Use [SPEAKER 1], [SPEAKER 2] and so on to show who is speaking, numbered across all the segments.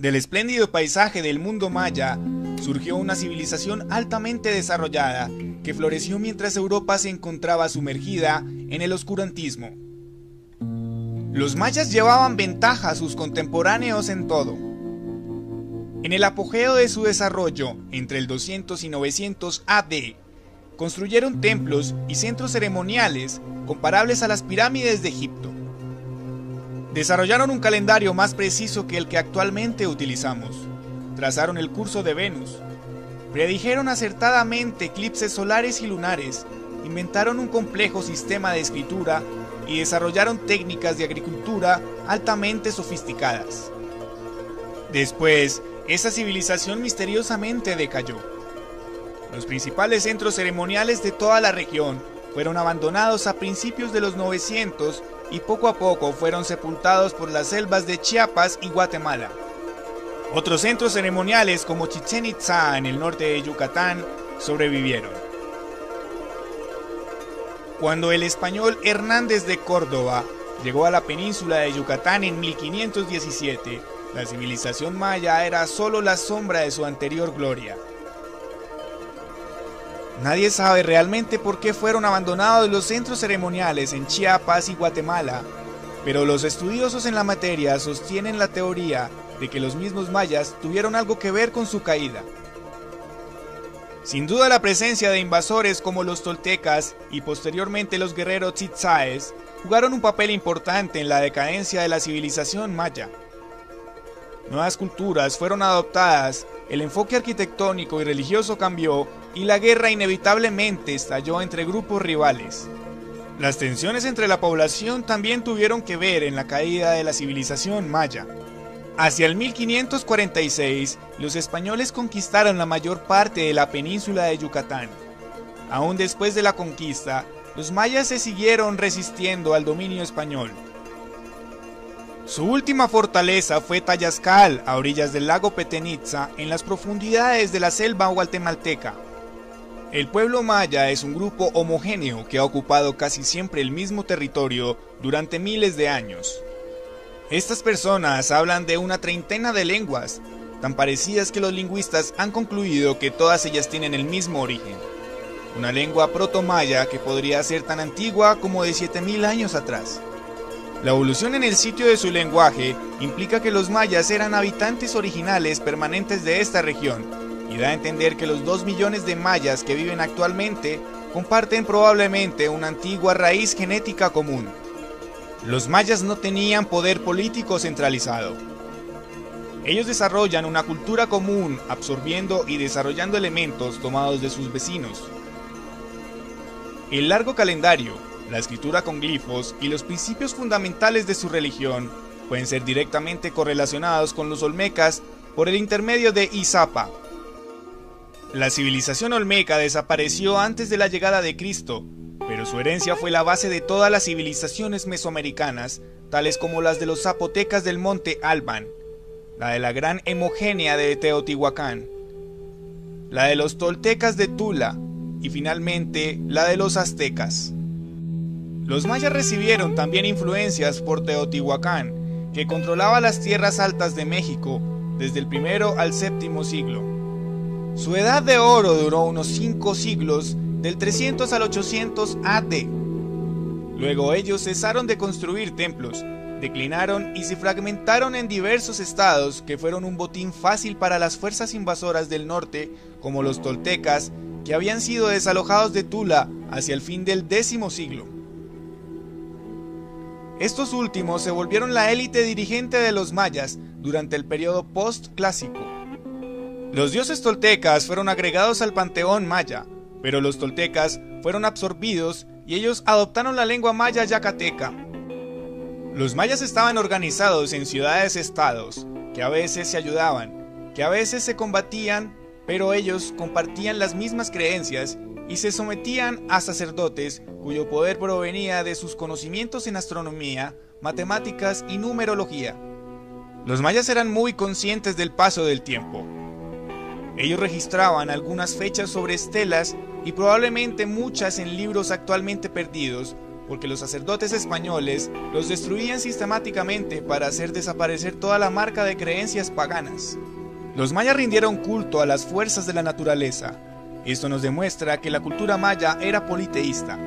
[SPEAKER 1] Del espléndido paisaje del mundo maya surgió una civilización altamente desarrollada que floreció mientras Europa se encontraba sumergida en el oscurantismo. Los mayas llevaban ventaja a sus contemporáneos en todo. En el apogeo de su desarrollo, entre el 200 y 900 AD, construyeron templos y centros ceremoniales comparables a las pirámides de Egipto. Desarrollaron un calendario más preciso que el que actualmente utilizamos. Trazaron el curso de Venus. Predijeron acertadamente eclipses solares y lunares. Inventaron un complejo sistema de escritura y desarrollaron técnicas de agricultura altamente sofisticadas. Después, esa civilización misteriosamente decayó. Los principales centros ceremoniales de toda la región fueron abandonados a principios de los 900 y poco a poco fueron sepultados por las selvas de Chiapas y Guatemala. Otros centros ceremoniales como Chichén Itzá en el norte de Yucatán sobrevivieron. Cuando el español Hernández de Córdoba llegó a la península de Yucatán en 1517, la civilización maya era solo la sombra de su anterior gloria. Nadie sabe realmente por qué fueron abandonados los centros ceremoniales en Chiapas y Guatemala, pero los estudiosos en la materia sostienen la teoría de que los mismos mayas tuvieron algo que ver con su caída. Sin duda la presencia de invasores como los toltecas y posteriormente los guerreros tzitzaes jugaron un papel importante en la decadencia de la civilización maya. Nuevas culturas fueron adoptadas, el enfoque arquitectónico y religioso cambió y la guerra inevitablemente estalló entre grupos rivales. Las tensiones entre la población también tuvieron que ver en la caída de la civilización maya. Hacia el 1546, los españoles conquistaron la mayor parte de la península de Yucatán. Aún después de la conquista, los mayas se siguieron resistiendo al dominio español. Su última fortaleza fue Tayascal, a orillas del lago Petenitza, en las profundidades de la selva guatemalteca. El pueblo maya es un grupo homogéneo que ha ocupado casi siempre el mismo territorio durante miles de años. Estas personas hablan de una treintena de lenguas, tan parecidas que los lingüistas han concluido que todas ellas tienen el mismo origen. Una lengua proto-maya que podría ser tan antigua como de 7000 años atrás. La evolución en el sitio de su lenguaje implica que los mayas eran habitantes originales permanentes de esta región, y da a entender que los 2 millones de mayas que viven actualmente comparten probablemente una antigua raíz genética común. Los mayas no tenían poder político centralizado. Ellos desarrollan una cultura común, absorbiendo y desarrollando elementos tomados de sus vecinos. El largo calendario, la escritura con glifos y los principios fundamentales de su religión pueden ser directamente correlacionados con los olmecas por el intermedio de Izapa. La civilización olmeca desapareció antes de la llegada de Cristo, pero su herencia fue la base de todas las civilizaciones mesoamericanas, tales como las de los zapotecas del monte Alban, la de la gran Hemogénea de Teotihuacán, la de los toltecas de Tula y finalmente la de los aztecas. Los mayas recibieron también influencias por Teotihuacán, que controlaba las tierras altas de México desde el primero al séptimo siglo. Su edad de oro duró unos 5 siglos, del 300 al 800 AD. Luego ellos cesaron de construir templos, declinaron y se fragmentaron en diversos estados que fueron un botín fácil para las fuerzas invasoras del norte, como los toltecas, que habían sido desalojados de Tula hacia el fin del X siglo. Estos últimos se volvieron la élite dirigente de los mayas durante el periodo post-clásico. Los dioses toltecas fueron agregados al panteón maya, pero los toltecas fueron absorbidos y ellos adoptaron la lengua maya yacateca. Los mayas estaban organizados en ciudades-estados, que a veces se ayudaban, que a veces se combatían, pero ellos compartían las mismas creencias y se sometían a sacerdotes cuyo poder provenía de sus conocimientos en astronomía, matemáticas y numerología. Los mayas eran muy conscientes del paso del tiempo. Ellos registraban algunas fechas sobre estelas y probablemente muchas en libros actualmente perdidos, porque los sacerdotes españoles los destruían sistemáticamente para hacer desaparecer toda la marca de creencias paganas. Los mayas rindieron culto a las fuerzas de la naturaleza. Esto nos demuestra que la cultura maya era politeísta.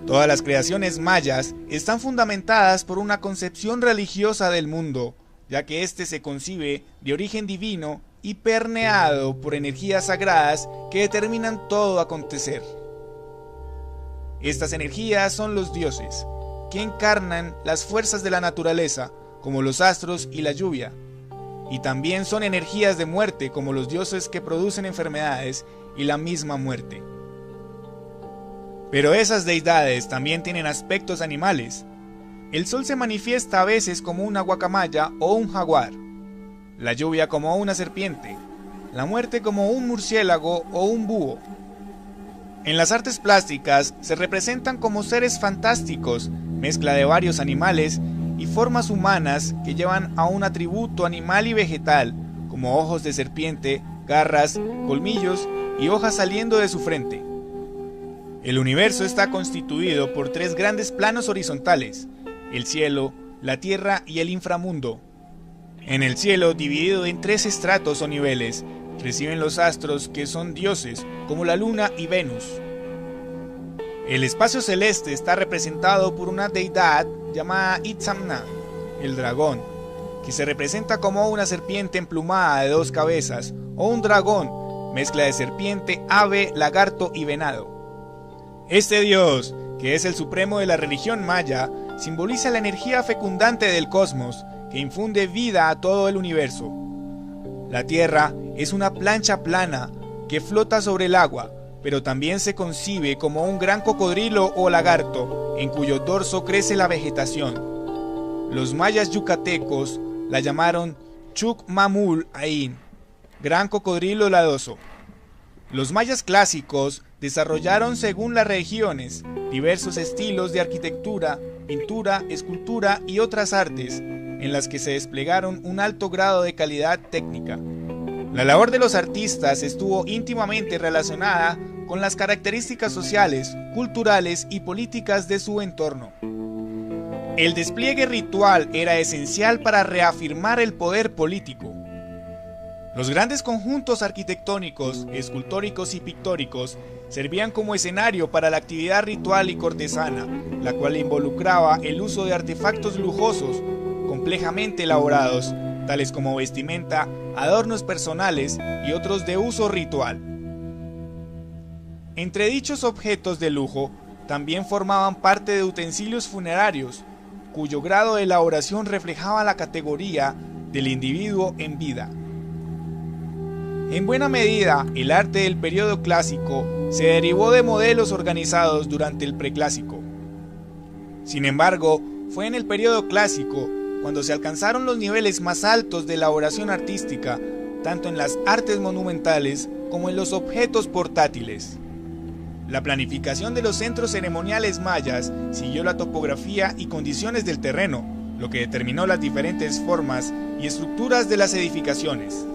[SPEAKER 1] Todas las creaciones mayas están fundamentadas por una concepción religiosa del mundo, ya que éste se concibe de origen divino y permeado por energías sagradas que determinan todo acontecer. Estas energías son los dioses, que encarnan las fuerzas de la naturaleza, como los astros y la lluvia, y también son energías de muerte, como los dioses que producen enfermedades y la misma muerte. Pero esas deidades también tienen aspectos animales. El sol se manifiesta a veces como una guacamaya o un jaguar, la lluvia como una serpiente, la muerte como un murciélago o un búho. En las artes plásticas se representan como seres fantásticos, mezcla de varios animales y formas humanas que llevan a un atributo animal y vegetal, como ojos de serpiente, garras, colmillos y hojas saliendo de su frente. El universo está constituido por 3 grandes planos horizontales: el cielo, la tierra y el inframundo. En el cielo, dividido en 3 estratos o niveles, reciben los astros, que son dioses, como la luna y Venus. El espacio celeste está representado por una deidad llamada Itzamna, el dragón, que se representa como una serpiente emplumada de 2 cabezas, o un dragón, mezcla de serpiente, ave, lagarto y venado. Este dios, que es el supremo de la religión maya, simboliza la energía fecundante del cosmos, que infunde vida a todo el universo. La tierra es una plancha plana que flota sobre el agua, pero también se concibe como un gran cocodrilo o lagarto, en cuyo dorso crece la vegetación. Los mayas yucatecos la llamaron Chucmamul Ain, gran cocodrilo ladoso. Los mayas clásicos desarrollaron, según las regiones, diversos estilos de arquitectura, pintura, escultura y otras artes, en las que se desplegaron un alto grado de calidad técnica. La labor de los artistas estuvo íntimamente relacionada con las características sociales, culturales y políticas de su entorno. El despliegue ritual era esencial para reafirmar el poder político. Los grandes conjuntos arquitectónicos, escultóricos y pictóricos servían como escenario para la actividad ritual y cortesana, la cual involucraba el uso de artefactos lujosos, complejamente elaborados, tales como vestimenta, adornos personales y otros de uso ritual. Entre dichos objetos de lujo también formaban parte de utensilios funerarios, cuyo grado de elaboración reflejaba la categoría del individuo en vida. En buena medida, el arte del periodo clásico se derivó de modelos organizados durante el preclásico. Sin embargo, fue en el periodo clásico cuando se alcanzaron los niveles más altos de elaboración artística, tanto en las artes monumentales como en los objetos portátiles. La planificación de los centros ceremoniales mayas siguió la topografía y condiciones del terreno, lo que determinó las diferentes formas y estructuras de las edificaciones.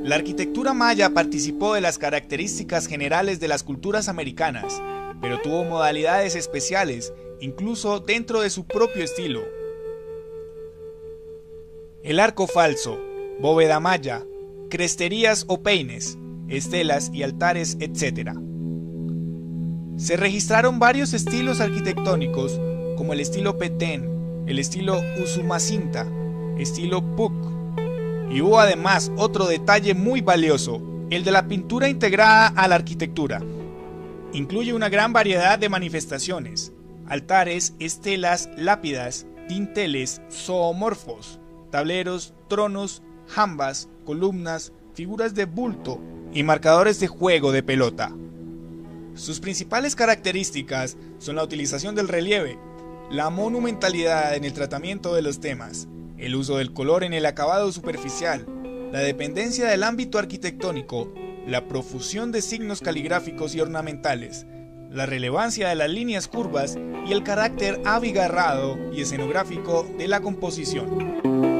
[SPEAKER 1] La arquitectura maya participó de las características generales de las culturas americanas, pero tuvo modalidades especiales, incluso dentro de su propio estilo. El arco falso, bóveda maya, cresterías o peines, estelas y altares, etc. Se registraron varios estilos arquitectónicos, como el estilo Petén, el estilo Usumacinta, estilo Puc, y hubo además otro detalle muy valioso, el de la pintura integrada a la arquitectura. Incluye una gran variedad de manifestaciones: altares, estelas, lápidas, dinteles, zoomorfos, tableros, tronos, jambas, columnas, figuras de bulto y marcadores de juego de pelota. Sus principales características son la utilización del relieve, la monumentalidad en el tratamiento de los temas, el uso del color en el acabado superficial, la dependencia del ámbito arquitectónico, la profusión de signos caligráficos y ornamentales, la relevancia de las líneas curvas y el carácter abigarrado y escenográfico de la composición.